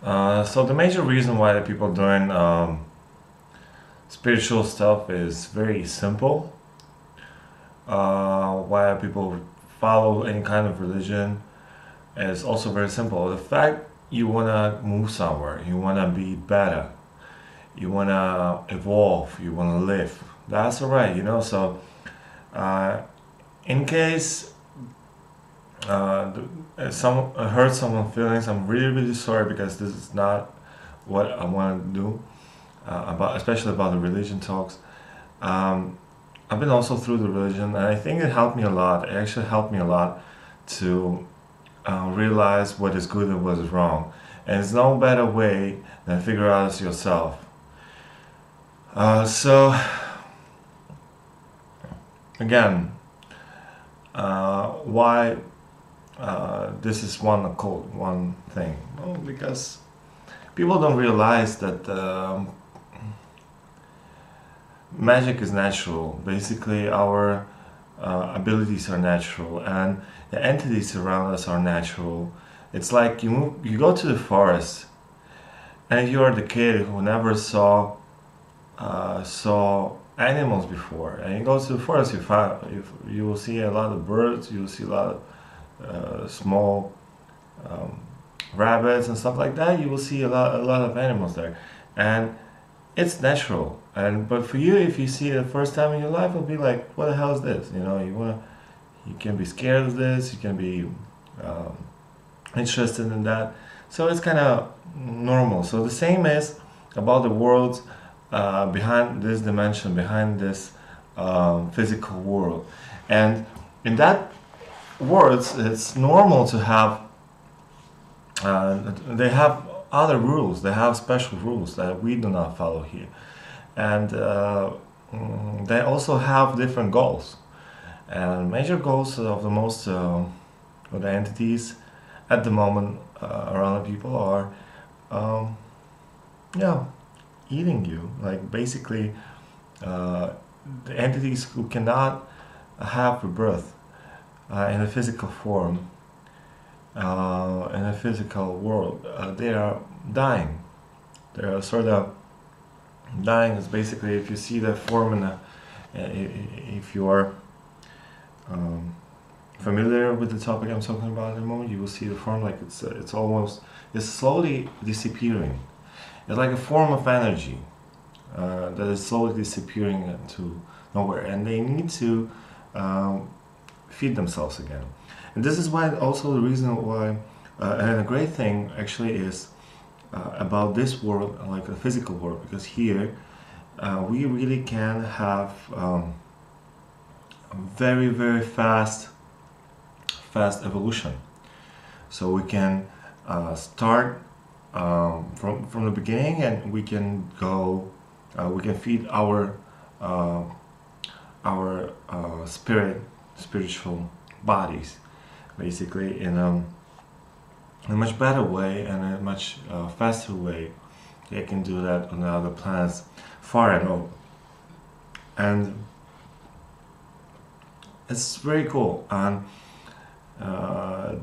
So the major reason why the people doing spiritual stuff is very simple. Why people follow any kind of religion is also very simple. The fact you wanna move somewhere, you wanna be better, you wanna evolve, you wanna live. That's alright, you know. So uh, in case some hurt someone's feelings, I'm really sorry because this is not what I want to do. About especially about the religion talks. Um, I've been also through the religion, and I think it helped me a lot. It actually helped me a lot to realize what is good and what is wrong. And there's no better way than figure out it yourself. So again, why this is one occult, one thing? Well, because people don't realize that magic is natural. Basically, our abilities are natural, and the entities around us are natural. It's like you go to the forest, and if you are the kid who never saw animals before, and you go to the forest, you will see a lot of birds, you will see a lot of small um, rabbits and stuff like that. You will see a lot of animals there, and it's natural. And but for you, if you see it the first time in your life, it'll be like, what the hell is this? You know, you can be scared of this. You can be um, interested in that. So it's kind of normal. So the same is about the world behind this dimension, behind this physical world, and in that words, it's normal to have. They have other rules. They have special rules that we do not follow here, and they also have different goals. And major goals of the most of the entities at the moment around the people are, um, yeah, eating you. Like basically, uh, the entities who cannot have rebirth in a physical form, in a physical world, they are dying. They are sort of dying. Is basically if you see the form in a, if you are um, familiar with the topic I'm talking about in a moment, you will see the form like it's almost it's slowly disappearing. It's like a form of energy that is slowly disappearing into nowhere, and they need to um, feed themselves again. And this is why also the reason why, and a great thing actually is about this world, like the physical world, because here we really can have very fast evolution. So we can start from the beginning, and we can go, we can feed uh, our spiritual bodies, basically in a much better way and a much faster way. They can do that on the other planets far and over, and it's very cool. And uh,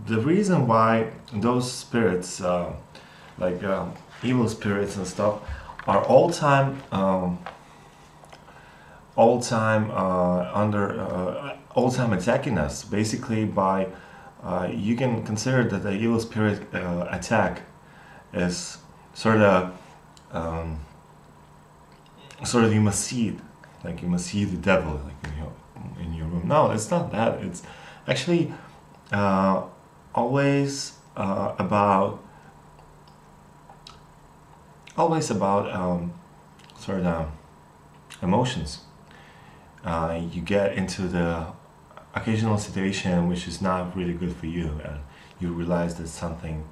the reason why those spirits, like evil spirits and stuff, are all time attacking us. Basically, by you can consider that the evil spirit attack is sort of um, you must see it, like you must see the devil like in your room. No, it's not that. It's actually uh, always about sort of emotions. You get into the occasional situation which is not really good for you, and you realize that something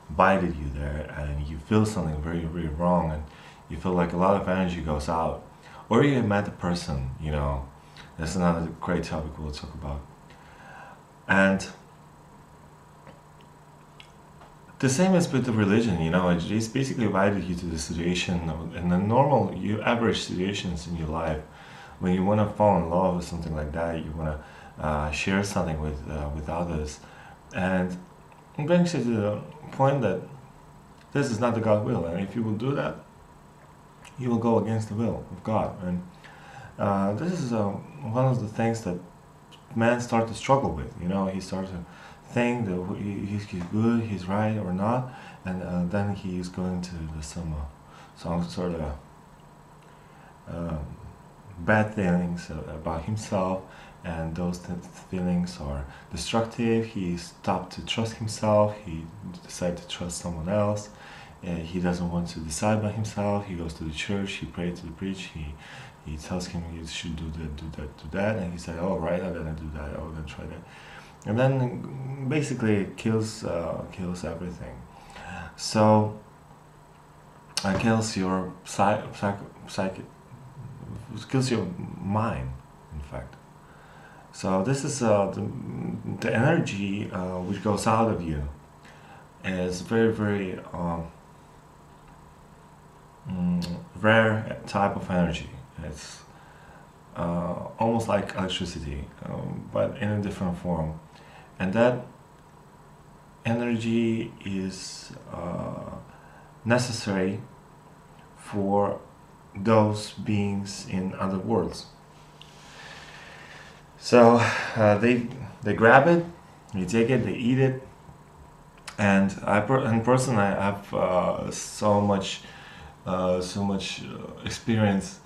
bited you there, and you feel something very wrong, and you feel like a lot of energy goes out, or you met the person, you know. That's another great topic we'll talk about. And the same is with the religion, you know. It's basically invited you to the situation in the normal, you average situations in your life when you want to fall in love or something like that. You want to share something with others, and it brings you to the point that this is not the God will, and if you will do that, you will go against the will of God. And this is one of the things that man starts to struggle with. You know, he starts to think that he's good, he's right or not, and then he's going to some sort of bad feelings about himself, and those feelings are destructive. He stopped to trust himself. He decided to trust someone else. He doesn't want to decide by himself. He goes to the church. He prays to the preach. He tells him you should do that, and he said, "Oh, right, I'm gonna do that. I'm gonna try that," and then basically it kills everything. So it kills your kills your mind, in fact. So this is the energy which goes out of you is very, very rare type of energy. It's almost like electricity, but in a different form. And that energy is necessary for those beings in other worlds. So they grab it, they take it, they eat it, and in person I have so much experience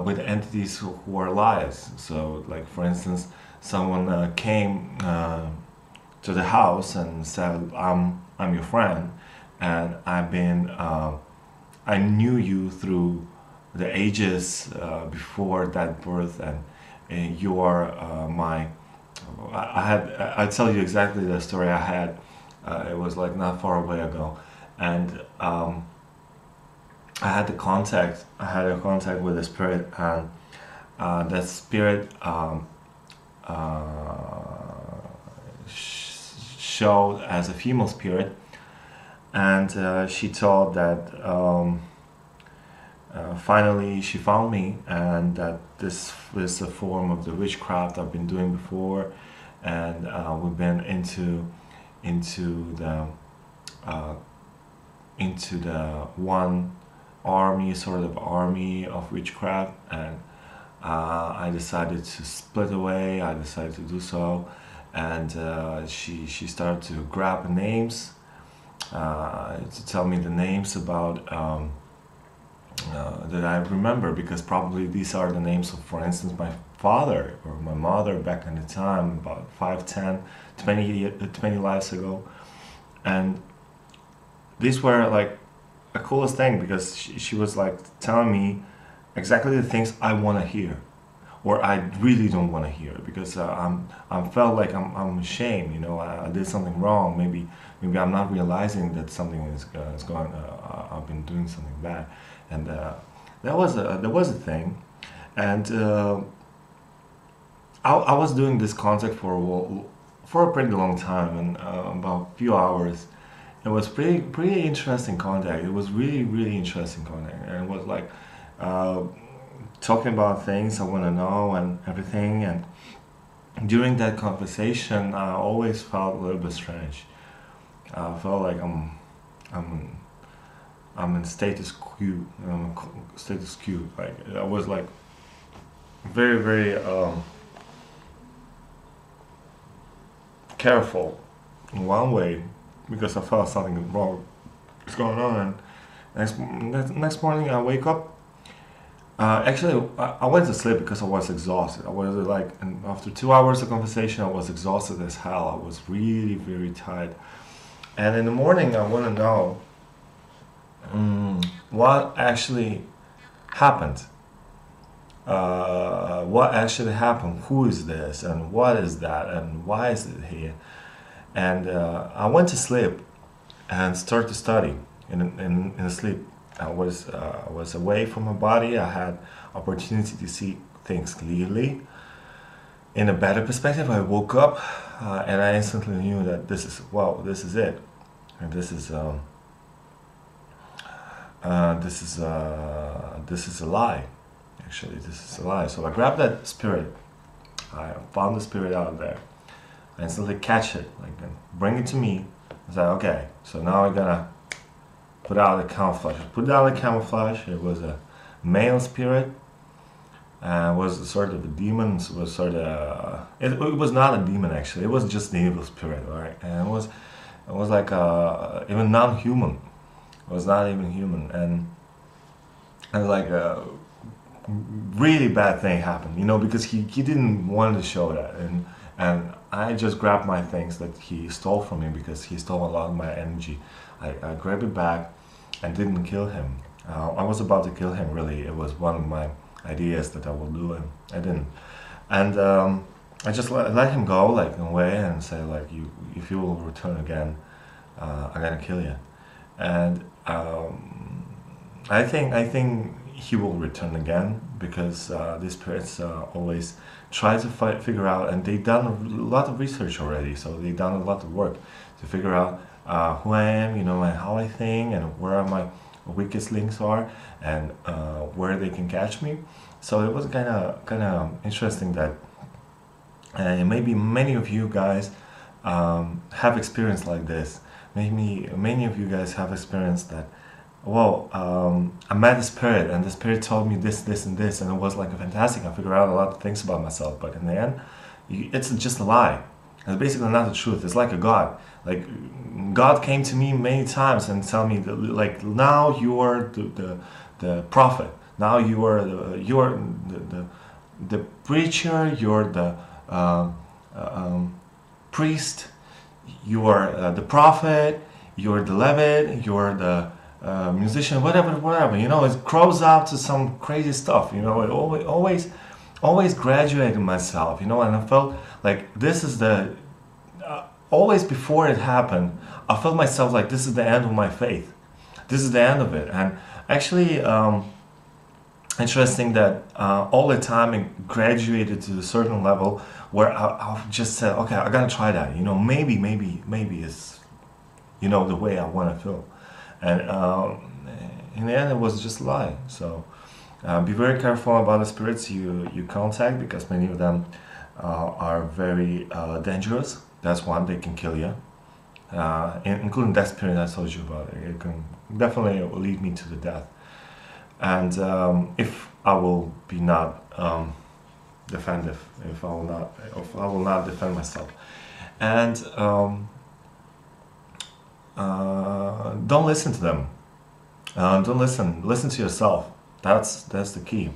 with entities who are liars. So, like for instance, someone came to the house and said, "I'm your friend, and I knew you through the ages before that birth, and you are my." I tell you exactly the story I had. It was like not far away ago, and I had a contact with a spirit, and that spirit showed as a female spirit, and she told that finally she found me, and that this was a form of the witchcraft I've been doing before, and we've been into the one sort of army of witchcraft, and I decided to split away. I decided to do so, and she started to grab names, to tell me the names about that I remember, because probably these are the names of, for instance, my father or my mother back in the time, about 5, 10, 20 lives ago. And these were like the coolest thing, because she was like telling me exactly the things I want to hear, or I really don't want to hear, because I felt like I'm ashamed. You know, I did something wrong. Maybe I'm not realizing that something is going. I've been doing something bad, and there was a thing, and I was doing this contact for a pretty long time, and about a few hours. It was pretty interesting contact. It was really interesting contact, and it was like talking about things I want to know and everything. And during that conversation, I always felt a little bit strange. I felt like I'm in status quo. Status quo. Like I was like very careful in one way, because I felt something wrong is going on. And next morning I wake up. Actually, I went to sleep because I was exhausted. I was like, and after 2 hours of conversation, I was exhausted as hell. I was really very tired. And in the morning, I want to know what actually happened. What actually happened? Who is this? And what is that? And why is it here? And I went to sleep and started to study in sleep. I was away from my body. I had opportunity to see things clearly. In a better perspective, I woke up and I instantly knew that this is it, and this is a lie. Actually, this is a lie. So I grabbed that spirit. I found the spirit out there. I instantly catch it, like, and bring it to me. I said, okay, so now I'm gonna without the camouflage. Without the camouflage, it was a male spirit. Was sort of a demon. It was sort of. It was not a demon actually. It was just the evil spirit, right? And it was like even non-human. It was not even human, and it was like a really bad thing happened, you know, because he didn't want to show that, and I just grabbed my things that he stole from me because he stole a lot of my energy. I grabbed it back and didn't kill him. I was about to kill him. Really, it was one of my ideas that I will do, and I didn't. And I just let him go, like away, and say like, if you will return again, I'm gonna kill you. And I think he will return again because these spirits always try to figure out, and they've done a lot of research already. So they've done a lot of work to figure out who I am, you know, and how I think, and where my weakest links are, and where they can catch me. So it was kind of interesting that maybe many of you guys have experience like this. Maybe many of you guys have experienced that. Well, I met the spirit, and the spirit told me this, this, and this, and it was like fantastic. I figured out a lot of things about myself, but in the end, it's just a lie. It's basically not the truth. It's like a God. Like God came to me many times and tell me that, like, now you are the prophet. Now you are the preacher. You're the priest. You are the prophet. You're the Levite. You're the musician. Whatever. You know, it grows up to some crazy stuff. You know, it always graduated myself. You know, and I felt like this is the always before it happened. I felt myself like this is the end of my faith. This is the end of it. And actually, interesting that all the time it graduated to a certain level where I just said, okay, I gotta try that. You know, maybe it's, you know, the way I want to feel. And in the end, it was just a lie. So be very careful about the spirits you contact, because many of them are very dangerous. That's one, they can kill you, including that spirit I told you about. It can definitely lead me to the death. And if I will be not defensive, if I will not defend myself, and don't listen to them. Don't listen. Listen to yourself. That's the key.